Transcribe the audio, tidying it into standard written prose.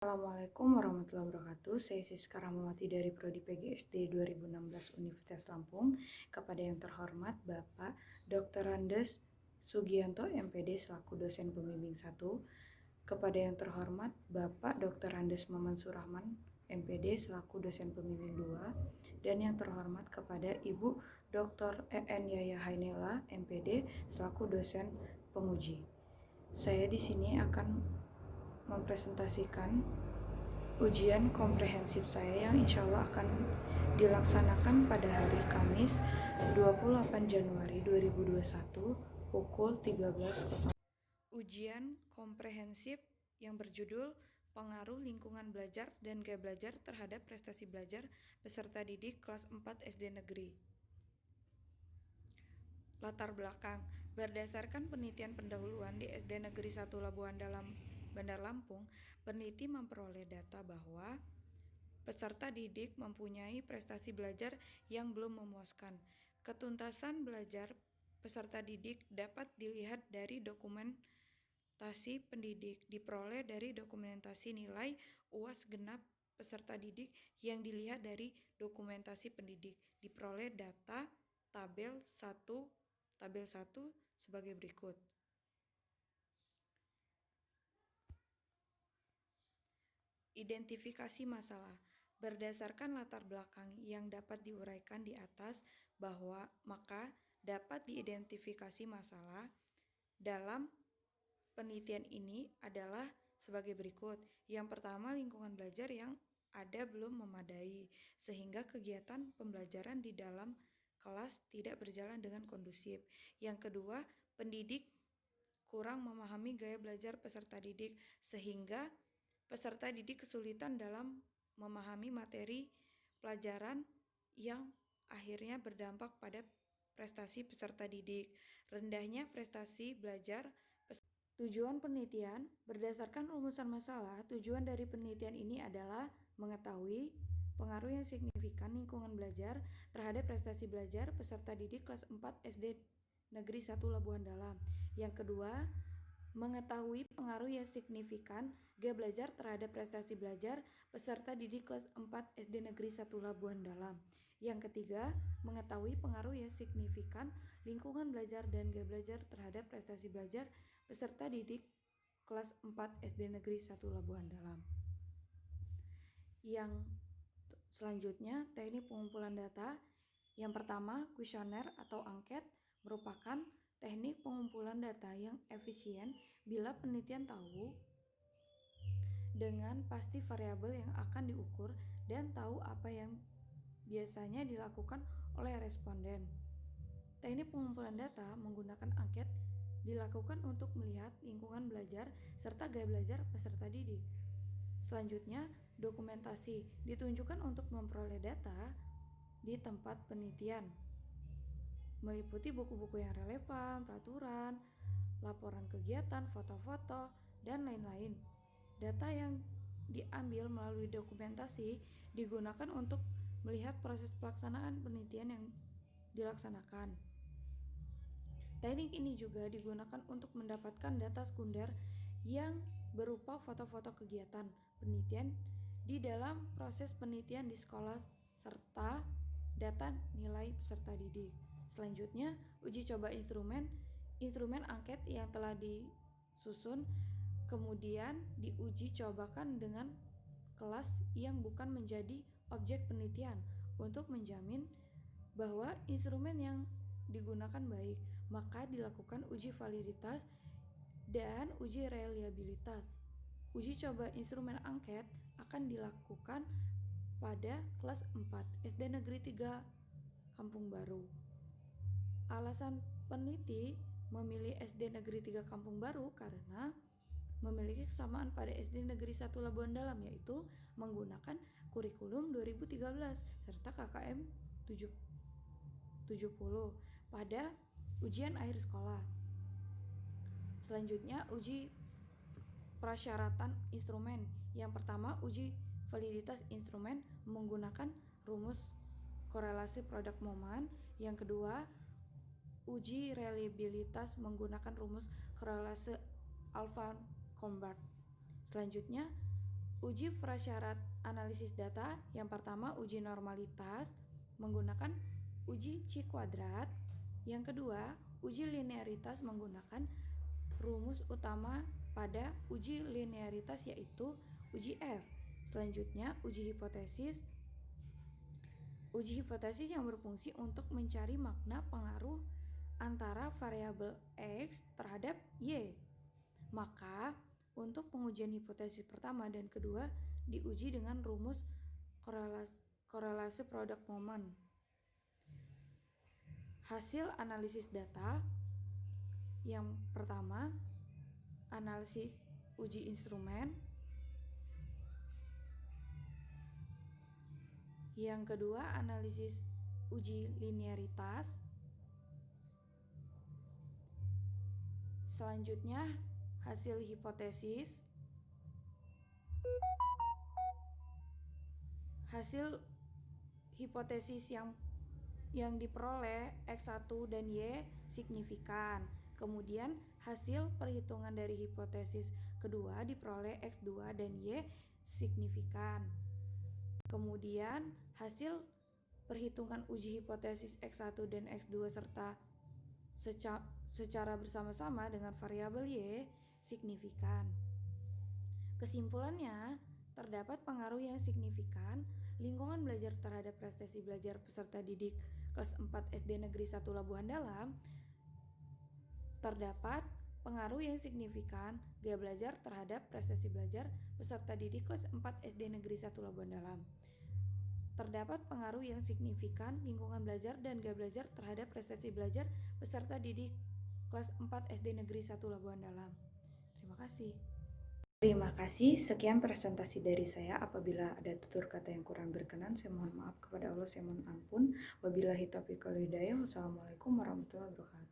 Assalamualaikum warahmatullahi wabarakatuh. Saya Siska Rahmawati dari Prodi PGSD 2016 Universitas Lampung. Kepada yang terhormat Bapak Dr. Andes Sugianto MPD selaku dosen pembimbing 1. Kepada yang terhormat Bapak Dr. Andes Maman Surahman MPD selaku dosen pembimbing 2. Dan yang terhormat kepada Ibu Dr. EN Yaya Hainela MPD selaku dosen penguji. Saya di sini akan mempresentasikan ujian komprehensif saya yang insya Allah akan dilaksanakan pada hari Kamis 28 Januari 2021 pukul 13.00. Ujian komprehensif yang berjudul Pengaruh Lingkungan Belajar dan Gaya Belajar terhadap Prestasi Belajar Peserta Didik kelas 4 SD Negeri. Latar belakang, berdasarkan penelitian pendahuluan di SD Negeri 1 Labuhan Dalam, Bandar Lampung, peneliti memperoleh data bahwa peserta didik mempunyai prestasi belajar yang belum memuaskan. Ketuntasan belajar peserta didik dapat dilihat dari dokumentasi pendidik, diperoleh dari dokumentasi nilai UAS genap peserta didik yang dilihat dari dokumentasi pendidik, diperoleh data tabel 1 sebagai berikut. Identifikasi masalah. Berdasarkan latar belakang yang dapat diuraikan di atas bahwa maka dapat diidentifikasi masalah dalam penelitian ini adalah sebagai berikut. Yang pertama, lingkungan belajar yang ada belum memadai sehingga kegiatan pembelajaran di dalam kelas tidak berjalan dengan kondusif. Yang kedua, pendidik kurang memahami gaya belajar peserta didik sehingga peserta didik kesulitan dalam memahami materi pelajaran yang akhirnya berdampak pada prestasi peserta didik. Rendahnya prestasi belajar. Tujuan penelitian, berdasarkan rumusan masalah, tujuan dari penelitian ini adalah mengetahui pengaruh yang signifikan lingkungan belajar terhadap prestasi belajar peserta didik kelas 4 SD Negeri 1 Labuhan Dalam. Yang kedua, mengetahui pengaruh yang signifikan gaya belajar terhadap prestasi belajar peserta didik kelas 4 SD Negeri 1 Labuhan Dalam. Yang ketiga, mengetahui pengaruh yang signifikan lingkungan belajar dan gaya belajar terhadap prestasi belajar peserta didik kelas 4 SD Negeri 1 Labuhan Dalam. Yang selanjutnya, teknik pengumpulan data. Yang pertama, kuesioner atau angket merupakan teknik pengumpulan data yang efisien bila penelitian tahu dengan pasti variabel yang akan diukur dan tahu apa yang biasanya dilakukan oleh responden. Teknik pengumpulan data menggunakan angket dilakukan untuk melihat lingkungan belajar serta gaya belajar peserta didik. Selanjutnya, dokumentasi ditunjukkan untuk memperoleh data di tempat penelitian, meliputi buku-buku yang relevan, peraturan, laporan kegiatan, foto-foto, dan lain-lain. Data yang diambil melalui dokumentasi digunakan untuk melihat proses pelaksanaan penelitian yang dilaksanakan. Teknik ini juga digunakan untuk mendapatkan data sekunder yang berupa foto-foto kegiatan penelitian di dalam proses penelitian di sekolah serta data nilai peserta didik. Selanjutnya, uji coba instrumen angket yang telah disusun kemudian diuji cobakan dengan kelas yang bukan menjadi objek penelitian untuk menjamin bahwa instrumen yang digunakan baik, maka dilakukan uji validitas dan uji reliabilitas. Uji coba instrumen angket akan dilakukan pada kelas 4 SD Negeri 3 Kampung Baru. Alasan peneliti memilih SD Negeri 3 Kampung Baru karena memiliki kesamaan pada SD Negeri 1 Labuhan Dalam, yaitu menggunakan kurikulum 2013 serta KKM 70 pada ujian akhir sekolah. Selanjutnya, uji prasyaratan instrumen. Yang pertama, uji validitas instrumen menggunakan rumus korelasi produk moment. Yang kedua, uji reliabilitas menggunakan rumus korelasi alpha convert. Selanjutnya, Uji prasyarat analisis data. Yang pertama, uji normalitas menggunakan uji C kuadrat. Yang kedua, uji linearitas menggunakan rumus utama pada uji linearitas yaitu uji F. Selanjutnya, uji hipotesis. Uji hipotesis yang berfungsi untuk mencari makna pengaruh antara variabel X terhadap Y. Maka, untuk pengujian hipotesis pertama dan kedua diuji dengan rumus korelasi produk momen. Hasil analisis data. Yang pertama, analisis uji instrumen. Yang kedua, analisis uji linearitas. Selanjutnya, hasil hipotesis. Hasil hipotesis yang diperoleh X1 dan Y signifikan. Kemudian hasil perhitungan dari hipotesis kedua diperoleh X2 dan Y signifikan. Kemudian hasil perhitungan uji hipotesis X1 dan X2 serta secara bersama-sama dengan variabel Y signifikan. Kesimpulannya, terdapat pengaruh yang signifikan lingkungan belajar terhadap prestasi belajar peserta didik kelas 4 SD Negeri 1 Labuhan Dalam. Terdapat pengaruh yang signifikan gaya belajar terhadap prestasi belajar peserta didik kelas 4 SD Negeri 1 Labuhan Dalam. Terdapat pengaruh yang signifikan lingkungan belajar dan gaya belajar terhadap prestasi belajar peserta didik kelas 4 SD Negeri 1 Labuhan Dalam. Terima kasih. Terima kasih, sekian presentasi dari saya. Apabila ada tutur kata yang kurang berkenan, saya mohon maaf. Kepada Allah saya mohon ampun. Wabillahi taufiq wal hidayah. Wassalamualaikum warahmatullahi wabarakatuh.